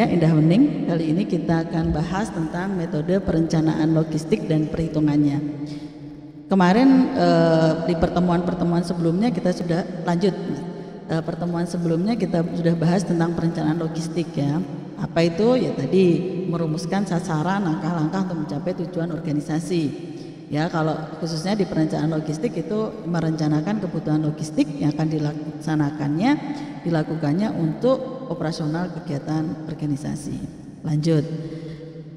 Ya, Indah Wening. Kali ini kita akan bahas tentang metode perencanaan logistik dan perhitungannya. Kemarin di pertemuan-pertemuan sebelumnya kita sudah lanjut. Pertemuan sebelumnya kita sudah bahas tentang perencanaan logistik ya. Apa itu? Ya tadi merumuskan sasaran, langkah-langkah untuk mencapai tujuan organisasi. Ya, kalau khususnya di perencanaan logistik itu merencanakan kebutuhan logistik yang akan dilakukannya untuk operasional kegiatan organisasi. Lanjut.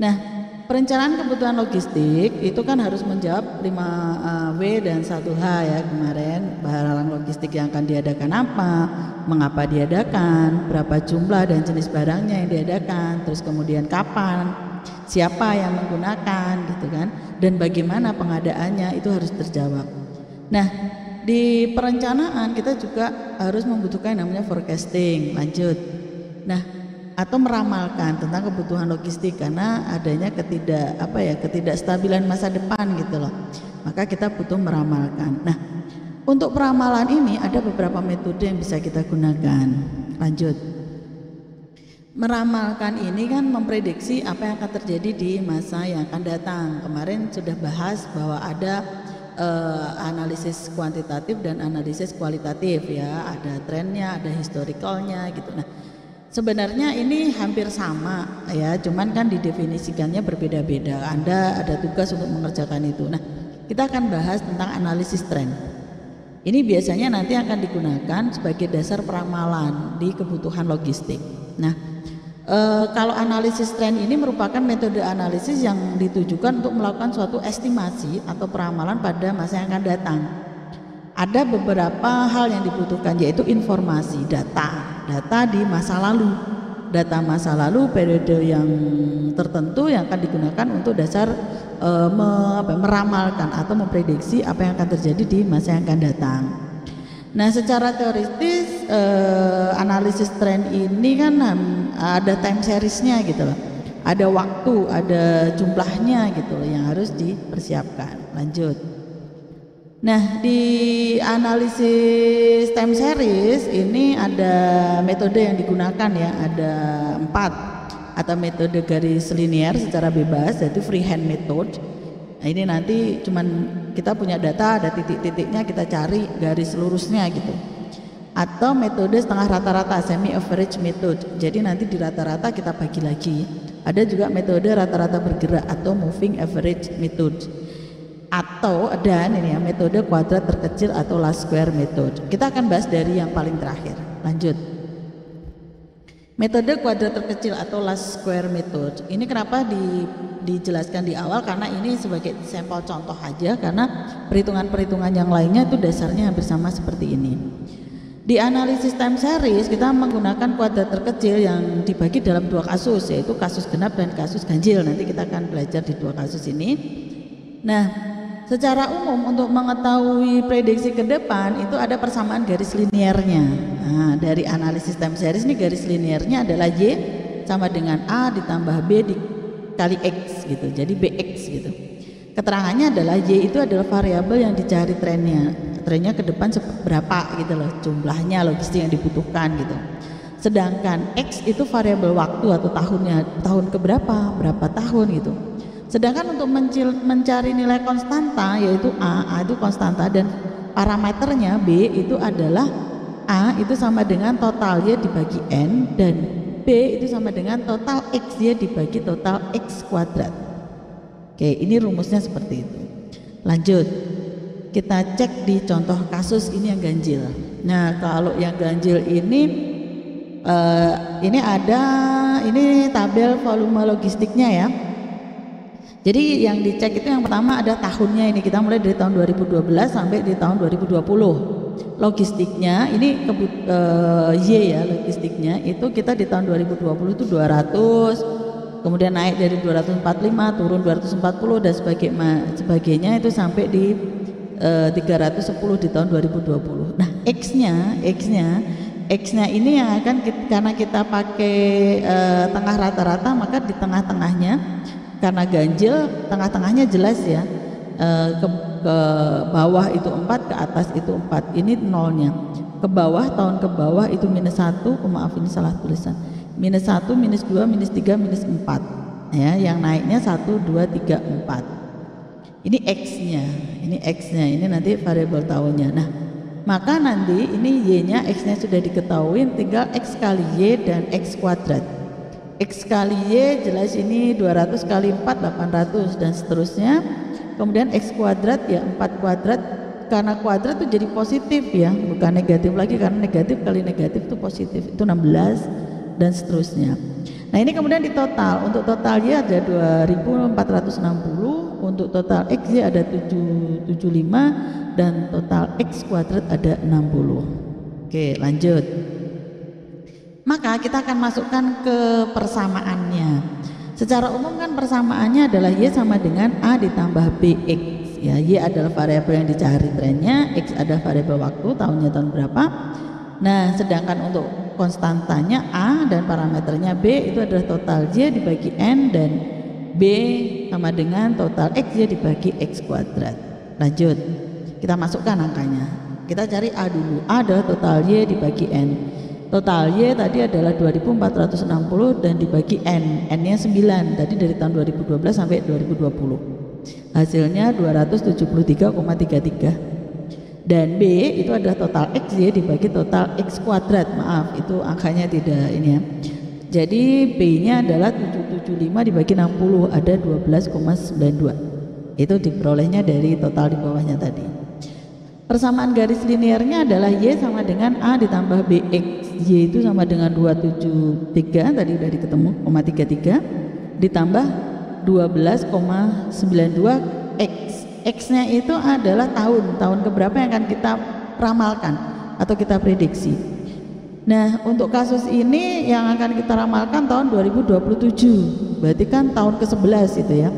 Nah, perencanaan kebutuhan logistik itu kan harus menjawab 5W dan 1H ya kemarin. Barang logistik yang akan diadakan apa, mengapa diadakan, berapa jumlah dan jenis barangnya yang diadakan, terus kemudian kapan, siapa yang menggunakan gitu kan, dan bagaimana pengadaannya itu harus terjawab. Nah, di perencanaan kita juga harus membutuhkan yang namanya forecasting. Lanjut. Nah, atau meramalkan tentang kebutuhan logistik karena adanya ketidakstabilan masa depan gitu loh. Maka kita butuh meramalkan. Nah, untuk peramalan ini ada beberapa metode yang bisa kita gunakan. Lanjut. Meramalkan ini kan memprediksi apa yang akan terjadi di masa yang akan datang. Kemarin sudah bahas bahwa ada analisis kuantitatif dan analisis kualitatif ya, ada trennya, ada historicalnya gitu. Nah, sebenarnya ini hampir sama ya, cuman kan didefinisikannya berbeda-beda. Anda ada tugas untuk mengerjakan itu. Nah, kita akan bahas tentang analisis tren. Ini biasanya nanti akan digunakan sebagai dasar peramalan di kebutuhan logistik. Nah, kalau analisis tren ini merupakan metode analisis yang ditujukan untuk melakukan suatu estimasi atau peramalan pada masa yang akan datang. Ada beberapa hal yang dibutuhkan, yaitu informasi, data di masa lalu, data masa lalu periode yang tertentu yang akan digunakan untuk dasar meramalkan atau memprediksi apa yang akan terjadi di masa yang akan datang. Nah, secara teoritis analisis tren ini kan ada time seriesnya gitu loh, ada waktu, ada jumlahnya gitu loh yang harus dipersiapkan. Lanjut. Nah, di analisis time series ini ada metode yang digunakan ya, ada 4 atau metode garis linear secara bebas, yaitu freehand method. Nah, ini nanti cuman kita punya data, ada titik-titiknya, kita cari garis lurusnya gitu. Atau metode setengah rata-rata, semi average method. Jadi nanti di rata-rata kita bagi lagi. Ada juga metode rata-rata bergerak atau moving average method. Dan ini ya, metode kuadrat terkecil atau last square method. Kita akan bahas dari yang paling terakhir. Lanjut. Metode kuadrat terkecil atau last square method ini kenapa dijelaskan di awal, karena ini sebagai sampel contoh aja, karena perhitungan-perhitungan yang lainnya itu dasarnya hampir sama seperti ini. Di analisis time series kita menggunakan kuadrat terkecil yang dibagi dalam 2 kasus, yaitu kasus genap dan kasus ganjil. Nanti kita akan belajar di 2 kasus ini. Nah, secara umum untuk mengetahui prediksi ke depan itu ada persamaan garis linearnya. Nah, dari analisis time series ini garis linearnya adalah Y sama dengan A ditambah B dikali X gitu, jadi BX gitu. Keterangannya adalah Y itu adalah variabel yang dicari trennya ke depan berapa gitu loh, jumlahnya logistik yang dibutuhkan gitu. Sedangkan X itu variabel waktu atau tahunnya, tahun ke berapa tahun gitu. Sedangkan untuk mencari nilai konstanta, yaitu A itu konstanta, dan parameternya B itu adalah A itu sama dengan total Y dibagi N, dan B itu sama dengan total X Y dibagi total X kuadrat. Oke, ini rumusnya seperti itu. Lanjut, kita cek di contoh kasus ini yang ganjil. Nah, kalau yang ganjil ini ini tabel volume logistiknya ya. Jadi yang dicek itu yang pertama ada tahunnya, ini kita mulai dari tahun 2012 sampai di tahun 2020. Logistiknya ini Y ya, logistiknya itu kita di tahun 2020 itu 200, kemudian naik dari 245 turun 240 dan sebagainya itu sampai di 310 di tahun 2020. Nah, X-nya ini yang akan karena kita pakai tengah rata-rata, maka di tengah-tengahnya karena ganjil, tengah-tengahnya jelas ya, ke bawah itu 4, ke atas itu 4, ini nolnya. Ke bawah, tahun ke bawah itu -1, maaf ini salah tulisan, minus 1, minus 2, minus 3, minus 4 ya, yang naiknya 1, 2, 3, 4. Ini X-nya, ini nanti variabel tahunnya. Nah, maka nanti ini Y-nya, X-nya sudah diketahui, tinggal X kali Y dan X kuadrat. X kali Y jelas ini 200 kali 4, 800 dan seterusnya. Kemudian X kuadrat ya 4 kuadrat, karena kuadrat itu jadi positif ya, bukan negatif lagi, karena negatif kali negatif itu positif, itu 16 dan seterusnya. Nah ini kemudian di total, untuk total Y ada 2460, untuk total X Y ada 775 dan total X kuadrat ada 60. Oke, lanjut. Maka kita akan masukkan ke persamaannya. Secara umum kan persamaannya adalah Y sama dengan A ditambah BX ya. Y adalah variabel yang dicari trennya, X adalah variabel waktu, tahunnya tahun berapa. Nah sedangkan untuk konstantanya A dan parameternya B itu adalah total Y dibagi N, dan B sama dengan total X Y dibagi X kuadrat. Lanjut, kita masukkan angkanya. Kita cari A dulu. A adalah total Y dibagi N. Total Y tadi adalah 2460 dan dibagi N. N-nya 9, tadi dari tahun 2012 sampai 2020. Hasilnya 273,33. Dan B itu adalah total X Y dibagi total X kuadrat. Maaf, itu angkanya tidak ini ya. Jadi B-nya adalah 775 dibagi 60, ada 12,92. Itu diperolehnya dari total di bawahnya tadi. Persamaan garis linearnya adalah Y sama dengan A ditambah BX. Y itu sama dengan 273, tadi udah ketemu, 33 ditambah 12,92 X. X-nya itu adalah tahun keberapa yang akan kita ramalkan atau kita prediksi. Nah untuk kasus ini yang akan kita ramalkan tahun 2027, berarti kan tahun ke-11 itu ya,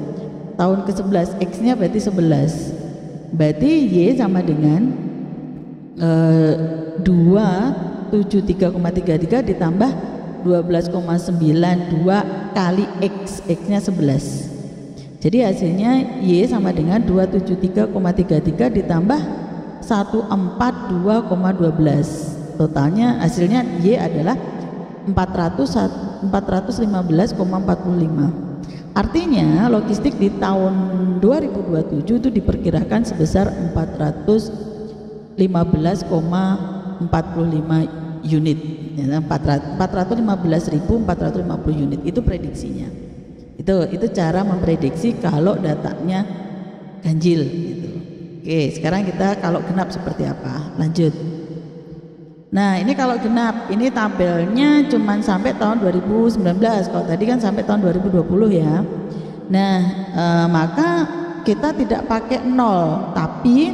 tahun ke-11, X-nya berarti 11, berarti Y sama dengan 273,33 ditambah 12,92 kali X, X-nya 11. Jadi hasilnya Y sama dengan 273,33 ditambah 142,12. Totalnya hasilnya Y adalah 415,45. Artinya logistik di tahun 2027 itu diperkirakan sebesar 415,45 unit, 415.450 unit itu prediksinya. Itu cara memprediksi kalau datanya ganjil gitu. Oke, sekarang kita kalau genap seperti apa? Lanjut. Nah, ini kalau genap, ini tabelnya cuman sampai tahun 2019. Kalau tadi kan sampai tahun 2020 ya. Nah, maka kita tidak pakai 0, tapi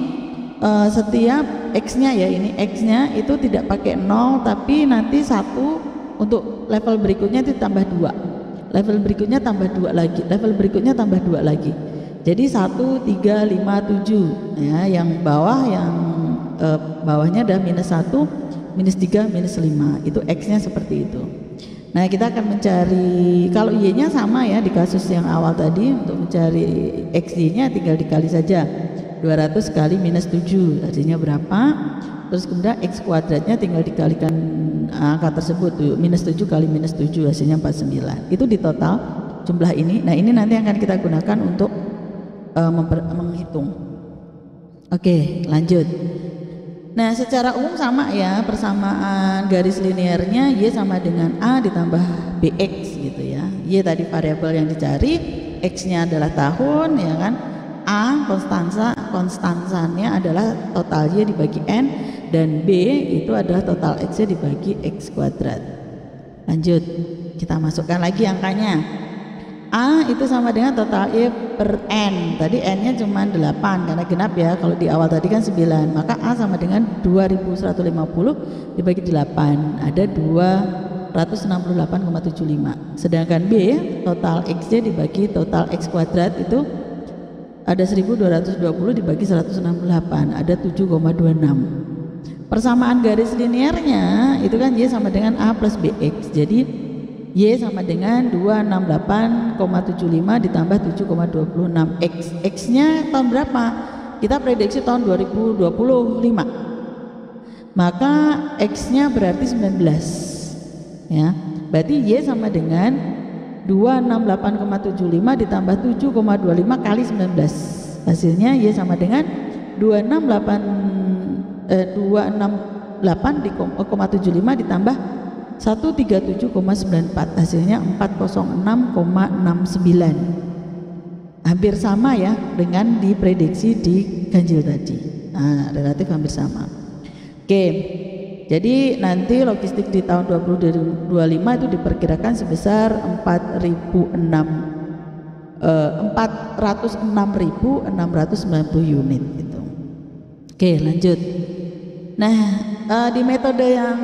setiap X-nya ya, ini X-nya itu tidak pakai 0, tapi nanti 1 untuk level berikutnya itu tambah 2. Level berikutnya tambah 2 lagi, level berikutnya tambah 2 lagi. Jadi 1, 3, 5, 7 ya, yang bawah bawahnya ada minus 1, minus 3, minus 5. Itu X-nya seperti itu. Nah, kita akan mencari, kalau Y-nya sama ya di kasus yang awal tadi, untuk mencari X-Y-nya tinggal dikali saja. 200 kali minus 7 hasilnya berapa? Terus kemudian X kuadratnya tinggal dikalikan angka tersebut tuh, minus 7 kali minus 7 hasilnya 49. Itu di total jumlah ini. Nah ini nanti akan kita gunakan untuk menghitung. Oke, lanjut. Nah secara umum sama ya, persamaan garis linearnya Y sama dengan A ditambah BX gitu ya. Y tadi variabel yang dicari, X-nya adalah tahun ya kan. A konstansanya adalah total Y dibagi N, dan B itu adalah total X Y dibagi X kuadrat. Lanjut, kita masukkan lagi angkanya. A itu sama dengan total Y per N. Tadi N-nya cuma 8 karena genap ya. Kalau di awal tadi kan 9, maka A sama dengan 2150 dibagi 8, ada 268,75. Sedangkan B total X Y dibagi total X kuadrat itu ada 1220 dibagi 168, ada 7,26. Persamaan garis linearnya itu kan Y sama dengan A plus BX. Jadi Y sama dengan 268,75 ditambah 7,26 X. X-nya tahun berapa? Kita prediksi tahun 2025. Maka X-nya berarti 19. Ya. Berarti Y sama dengan 268,75 ditambah 7,25 kali 19. Hasilnya Y sama dengan 268,75 ditambah 137,94. Hasilnya 406,69. Hampir sama ya dengan diprediksi di ganjil tadi. Nah, relatif hampir sama. Oke. Jadi nanti logistik di tahun 2025 itu diperkirakan sebesar 406.690 unit gitu. Oke, lanjut. Nah, di metode yang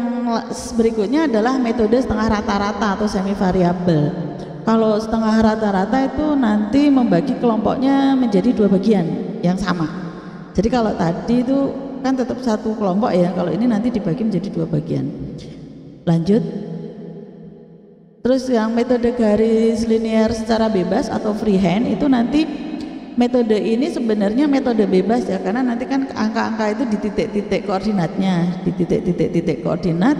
berikutnya adalah metode setengah rata-rata atau semi variabel. Kalau setengah rata-rata itu nanti membagi kelompoknya menjadi dua bagian yang sama. Jadi kalau tadi itu kan tetap satu kelompok ya, kalau ini nanti dibagi menjadi dua bagian. Lanjut. Terus yang metode garis linear secara bebas atau freehand itu nanti metode ini sebenarnya metode bebas ya, karena nanti kan angka-angka itu di titik-titik koordinatnya, di titik-titik koordinat.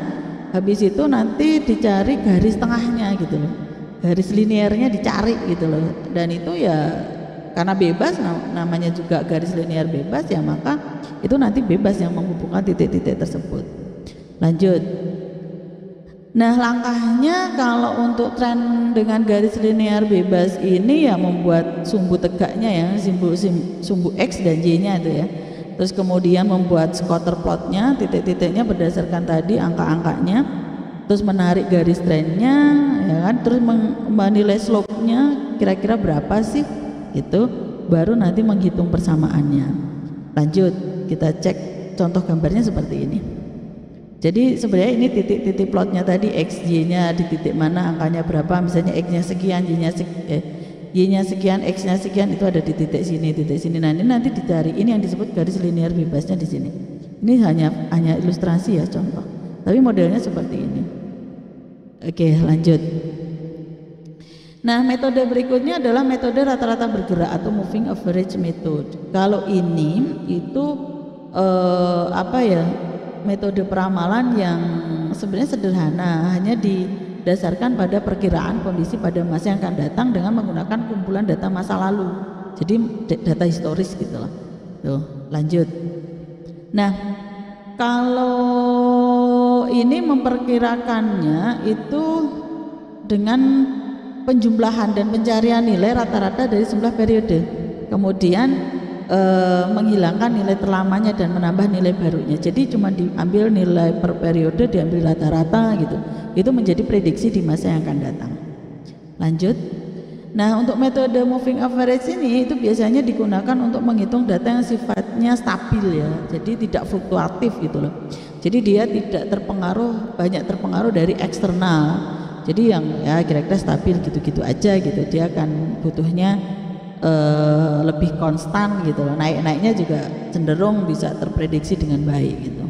Habis itu nanti dicari garis tengahnya gitu loh, garis linearnya dicari gitu loh. Dan itu ya karena bebas, namanya juga garis linear bebas ya, maka itu nanti bebas yang menghubungkan titik-titik tersebut. Lanjut. Nah, langkahnya kalau untuk tren dengan garis linear bebas ini ya membuat sumbu tegaknya ya, sumbu X dan Y-nya itu ya. Terus kemudian membuat scatter plotnya, titik-titiknya berdasarkan tadi angka-angkanya. Terus menarik garis trennya ya kan, terus menilai slope-nya kira-kira berapa sih gitu, baru nanti menghitung persamaannya. Lanjut, kita cek contoh gambarnya seperti ini. Jadi sebenarnya ini titik-titik plotnya tadi, X, Y-nya di titik mana, angkanya berapa, misalnya X-nya sekian, Y-nya sekian, X-nya sekian, itu ada di titik sini, titik sini. Nah, ini nanti dicari, ini yang disebut garis linear bebasnya di sini. Ini hanya ilustrasi ya, contoh. Tapi modelnya seperti ini. Oke, lanjut. Nah, metode berikutnya adalah metode rata-rata bergerak atau moving average method. Kalau ini itu metode peramalan yang sebenarnya sederhana, hanya didasarkan pada perkiraan kondisi pada masa yang akan datang dengan menggunakan kumpulan data masa lalu. Jadi data historis gitu loh. Tuh, lanjut. Nah, kalau ini memperkirakannya itu dengan penjumlahan dan pencarian nilai rata-rata dari sebelah periode, kemudian menghilangkan nilai terlamanya dan menambah nilai barunya. Jadi cuma diambil nilai per periode, diambil rata-rata gitu. Itu menjadi prediksi di masa yang akan datang. Lanjut. Nah, untuk metode moving average ini itu biasanya digunakan untuk menghitung data yang sifatnya stabil ya. Jadi tidak fluktuatif gitu loh. Jadi dia tidak banyak terpengaruh dari eksternal. Jadi yang ya kira-kira stabil gitu-gitu aja gitu. Dia akan butuhnya lebih konstan gitu loh. Naik-naiknya juga cenderung bisa terprediksi dengan baik gitu.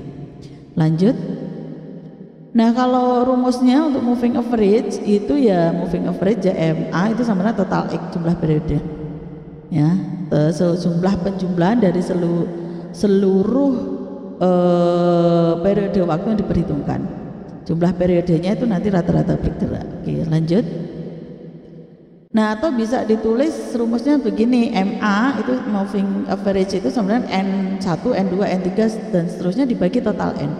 Lanjut. Nah, kalau rumusnya untuk moving average itu ya moving average ya MA itu sama dengan total X jumlah periode. Ya, jumlah penjumlahan dari seluruh periode waktu yang diperhitungkan. Jumlah periodenya itu nanti rata-rata bergerak. Oke, lanjut. Nah, atau bisa ditulis rumusnya begini, MA itu moving average itu sebenarnya N1, N2, N3 dan seterusnya dibagi total N.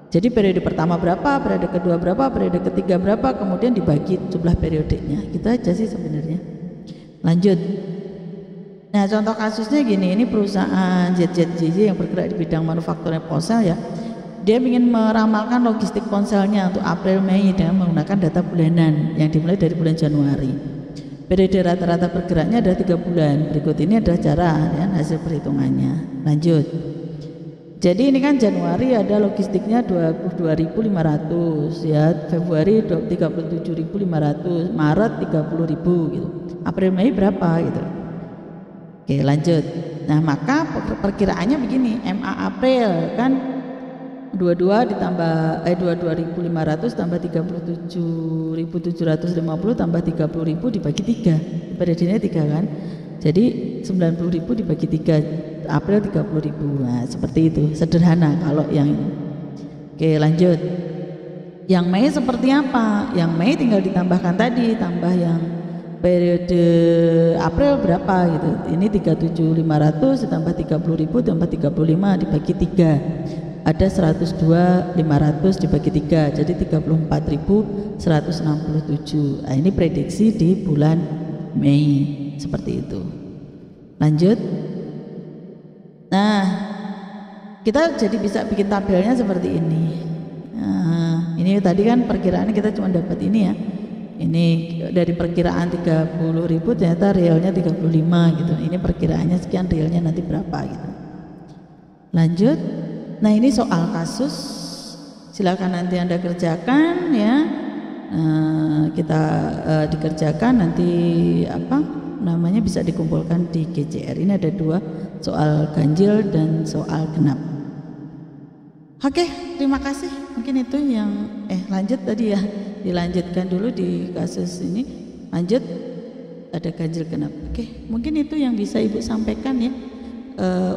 Jadi periode pertama berapa, periode kedua berapa, periode ketiga berapa, kemudian dibagi jumlah periodenya. Gitu aja sih sebenarnya. Lanjut. Nah, contoh kasusnya gini, ini perusahaan ZZJJ yang bergerak di bidang manufaktur ponsel ya. Dia ingin meramalkan logistik ponselnya untuk April Mei dengan menggunakan data bulanan yang dimulai dari bulan Januari. Periode rata-rata bergeraknya ada 3 bulan. Berikut ini adalah cara ya, hasil perhitungannya. Lanjut. Jadi ini kan Januari ada logistiknya 22.500 ya, Februari 37.500, Maret 30.000 gitu. April Mei berapa gitu. Oke, lanjut. Nah, maka perkiraannya begini, MA April kan 22 ditambah 22.500 tambah 37.750 tambah 30.000 dibagi 3. Periodenya 3 kan. Jadi 90.000 dibagi 3, April 30.000. Nah, seperti itu. Sederhana kalau yang ini. Oke, lanjut. Yang Mei seperti apa? Yang Mei tinggal ditambahkan tadi, tambah yang periode April berapa gitu. Ini 37.500 ditambah 30.000 tambah 35 dibagi 3. Ada 102.500 dibagi 3, jadi 34.167. Nah, ini prediksi di bulan Mei seperti itu. Lanjut. Nah, kita jadi bisa bikin tabelnya seperti ini. Nah, ini tadi kan perkiraan kita cuma dapat ini ya. Ini dari perkiraan 30.000 ternyata realnya 35 gitu. Ini perkiraannya sekian, realnya nanti berapa gitu. Lanjut. Nah, ini soal kasus. Silakan nanti Anda kerjakan ya. Kita dikerjakan nanti apa namanya bisa dikumpulkan di GCR. Ini ada 2, soal ganjil dan soal genap. Oke, terima kasih. Mungkin itu yang lanjut tadi ya, dilanjutkan dulu di kasus ini. Lanjut, ada ganjil genap. Oke, mungkin itu yang bisa Ibu sampaikan ya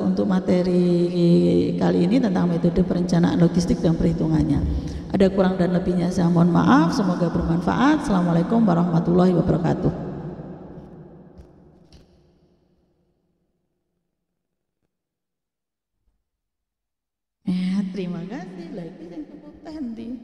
untuk materi kali ini tentang metode perencanaan logistik dan perhitungannya. Ada kurang dan lebihnya saya mohon maaf. Semoga bermanfaat. Assalamualaikum warahmatullahi wabarakatuh. Terima kasih. Lagi yang cukup tadi.